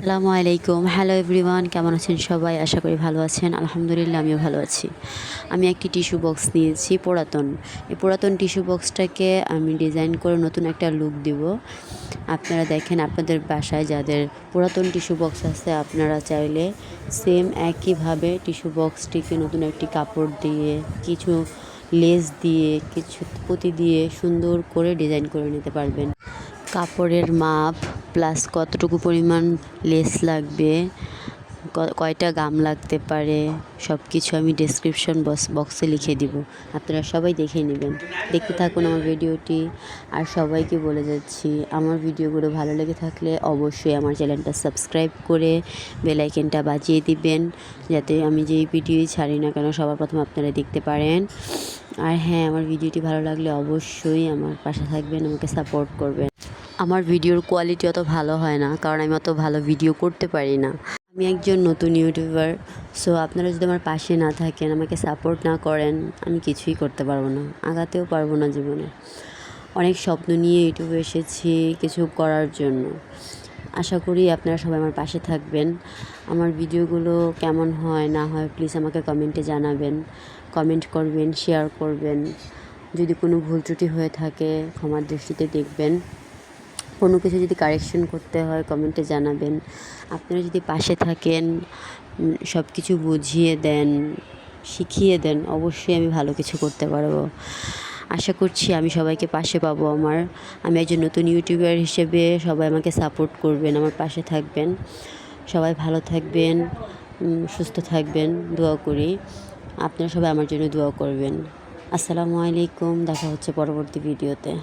আসসালামু আলাইকুম। Hello everyone, কেমন আছেন সবাই? আশা করি ভালো আছেন। আলহামদুলিল্লাহ আমিও ভালো আছি। আমি একটি টিস্যু বক্স নিয়েছি পুরাতন। এই পুরাতন টিস্যু বক্সটাকে আমি ডিজাইন করে নতুন একটা লুক দিব। আপনারা দেখেন আপনাদের বাসায় যাদের পুরাতন টিস্যু বক্স আছে আপনারা চাইলে সেম একইভাবে টিস্যু বক্সটিকে নতুন একটি কাপড় দিয়ে কিছু লেস দিয়ে কিছু পুঁতি দিয়ে সুন্দর করে ডিজাইন করে নিতে পারবেন। কাপড়ের মাপ প্লাস কতটুকু পরিমাণ লেস লাগবে, কয়টা গাম লাগতে পারে সব কিছু আমি ডেসক্রিপশন বক্সে লিখে দিব। আপনারা সবাই দেখে নেবেন। দেখতে থাকুন আমার ভিডিওটি। আর সবাইকে বলে যাচ্ছি, আমার ভিডিওগুলো ভালো লেগে থাকলে অবশ্যই আমার চ্যানেলটা সাবস্ক্রাইব করে বেল আইকনটা বাজিয়ে দিবেন, যাতে আমি যেই ভিডিওই ছাড়ি না কেন সবার প্রথম আপনারা দেখতে পারেন। আর হ্যাঁ, আমার ভিডিওটি ভালো লাগলে অবশ্যই আমার পাশে থাকবেন, আমাকে সাপোর্ট করবেন। আমার ভিডিওর কোয়ালিটি অত ভালো হয় না, কারণ আমি অত ভালো ভিডিও করতে পারি না। আমি একজন নতুন ইউটিউবার। সো আপনারা যদি আমার পাশে না থাকেন, আমাকে সাপোর্ট না করেন, আমি কিছুই করতে পারবো না, আগাতেও পারবো না জীবনে। অনেক স্বপ্ন নিয়ে ইউটিউবে এসেছি কিছু করার জন্য। আশা করি আপনারা সবাই আমার পাশে থাকবেন। আমার ভিডিওগুলো কেমন হয় না হয় প্লিজ আমাকে কমেন্টে জানাবেন। কমেন্ট করবেন, শেয়ার করবেন। যদি কোনো ভুল ত্রুটি হয়ে থাকে ক্ষমার দৃষ্টিতে দেখবেন। কোনো কিছু যদি কারেকশন করতে হয় কমেন্টে জানাবেন। আপনারা যদি পাশে থাকেন, সব কিছু বুঝিয়ে দেন, শিখিয়ে দেন, অবশ্যই আমি ভালো কিছু করতে পারবো। আশা করছি আমি সবাইকে পাশে পাবো। আমি একজন নতুন ইউটিউবার হিসেবে সবাই আমাকে সাপোর্ট করবেন, আমার পাশে থাকবেন। সবাই ভালো থাকবেন, সুস্থ থাকবেন, দোয়া করি। আপনারা সবাই আমার জন্য দোয়া করবেন। আসসালামু আলাইকুম। দেখা হচ্ছে পরবর্তী ভিডিওতে।